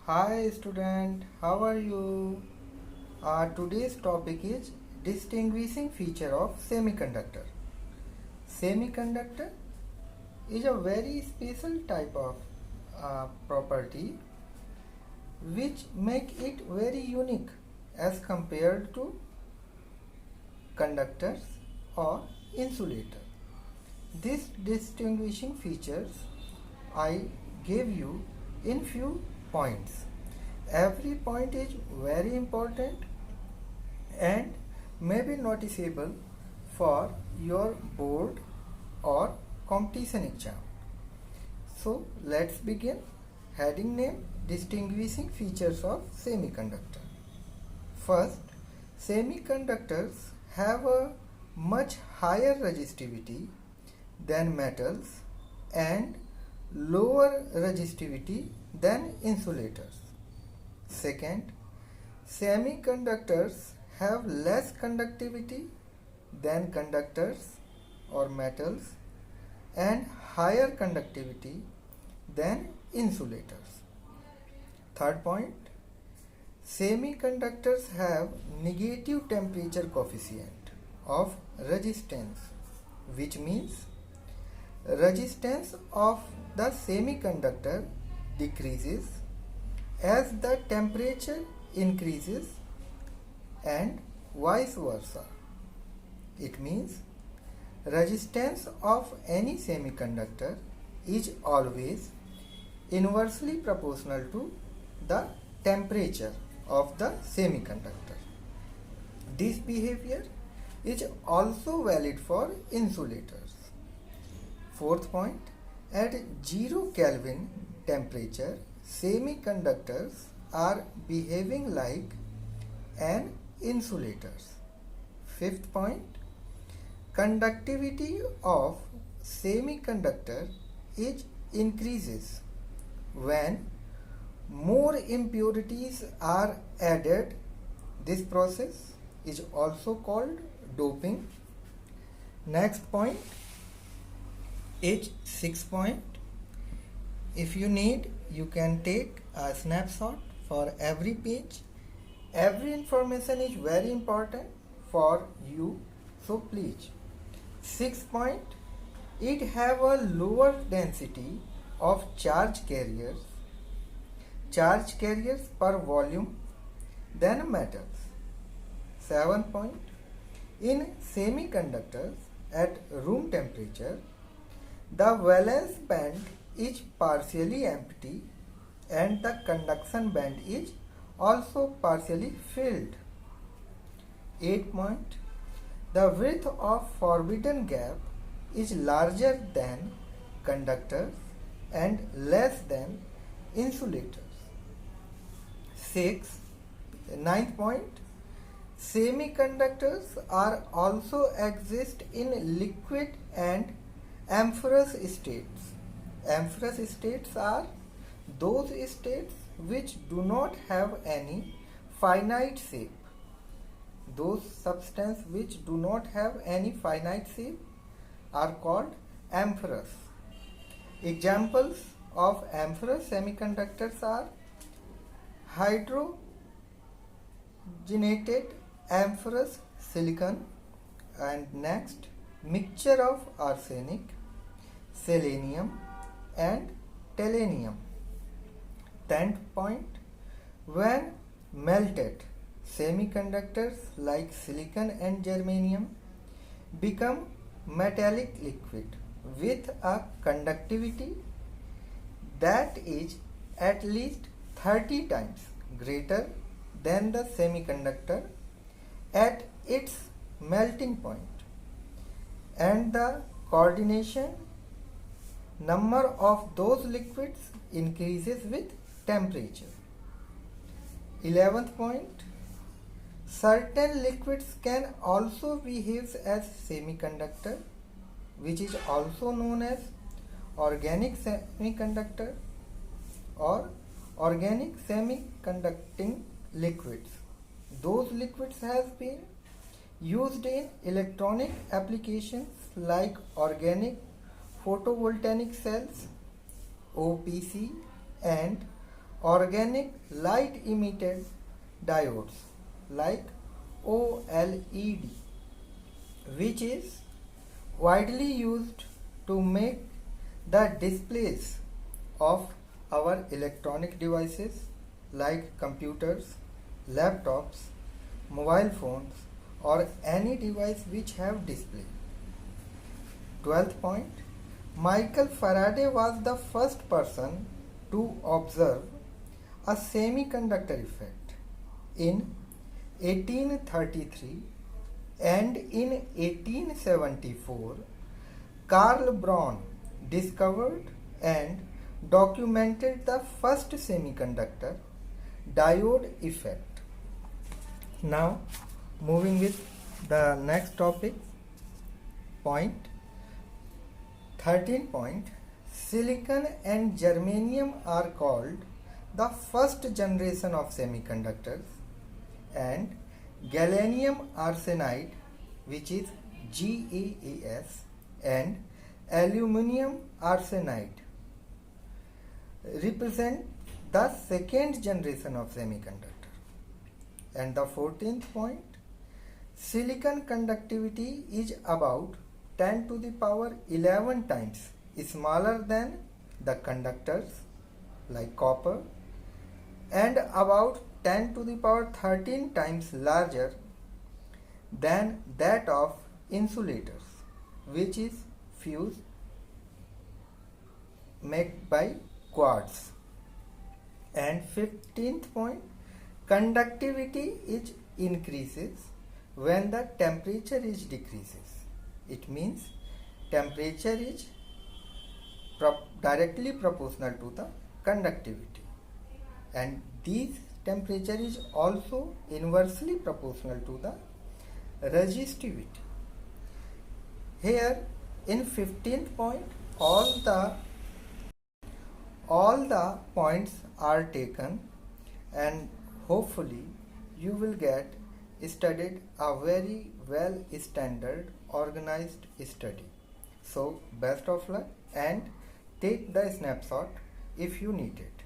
Hi student, how are you? Today's topic is distinguishing feature of semiconductor. Semiconductor is a very special type of property which make it very unique as compared to conductors or insulator. These distinguishing features I gave you in few points. Every point is very important and may be noticeable for your board or competition exam. So let's begin. Heading name: distinguishing features of semiconductor. First, semiconductors have a much higher resistivity than metals and lower resistivity than insulators. Second, semiconductors have less conductivity than conductors or metals and higher conductivity than insulators. Third point, semiconductors have negative temperature coefficient of resistance, which means resistance of the semiconductor decreases as the temperature increases and vice versa. It means resistance of any semiconductor is always inversely proportional to the temperature of the semiconductor. This behavior is also valid for insulators. Fourth point, at 0 Kelvin temperature, semiconductors are behaving like an insulators. Fifth point, conductivity of semiconductor is increases when more impurities are added. This process is also called doping. Next point is 6 point. If you need, you can take a snapshot for every page. Every information is very important for you, so please. 6 point, it have a lower density of charge carriers per volume than metals. 7 point, in semiconductors at room temperature, the valence band is partially empty and the conduction band is also partially filled. 8 point, the width of forbidden gap is larger than conductors and less than insulators. 9th point, semiconductors are also exist in liquid and amorphous states. Amorphous states are those states which do not have any finite shape. Those substances which do not have any finite shape are called amorphous. Examples of amorphous semiconductors are hydrogenated amorphous silicon, and next mixture of arsenic, selenium and tellurium. 10th point, when melted, semiconductors like silicon and germanium become metallic liquid with a conductivity that is at least 30 times greater than the semiconductor at its melting point, and the coordination number of those liquids increases with temperature. 11th point, certain liquids can also behave as semiconductor, which is also known as organic semiconductor or organic semiconducting liquids. Those liquids have been used in electronic applications like organic photovoltaic cells, OPC, and organic light emitted diodes like OLED, which is widely used to make the displays of our electronic devices like computers, laptops, mobile phones, or any device which have display. 12th point, Michael Faraday was the first person to observe a semiconductor effect in 1833, and in 1874 Karl Braun discovered and documented the first semiconductor diode effect. Now moving with the next topic, point 13 point, silicon and germanium are called the first generation of semiconductors, and gallium arsenide, which is GaAs, and aluminum arsenide represent the second generation of semiconductor. And the 14th point, silicon conductivity is about 10 to the power 11 times smaller than the conductors like copper, and about 10 to the power 13 times larger than that of insulators, which is fused made by quartz. And 15th point, conductivity is increases when the temperature is decreases. It means temperature is directly proportional to the conductivity, and this temperature is also inversely proportional to the resistivity. Here in 15th point, all the points are taken, and hopefully you will get studied a very well standard organized study. So best of luck, and take the snapshot if you need it.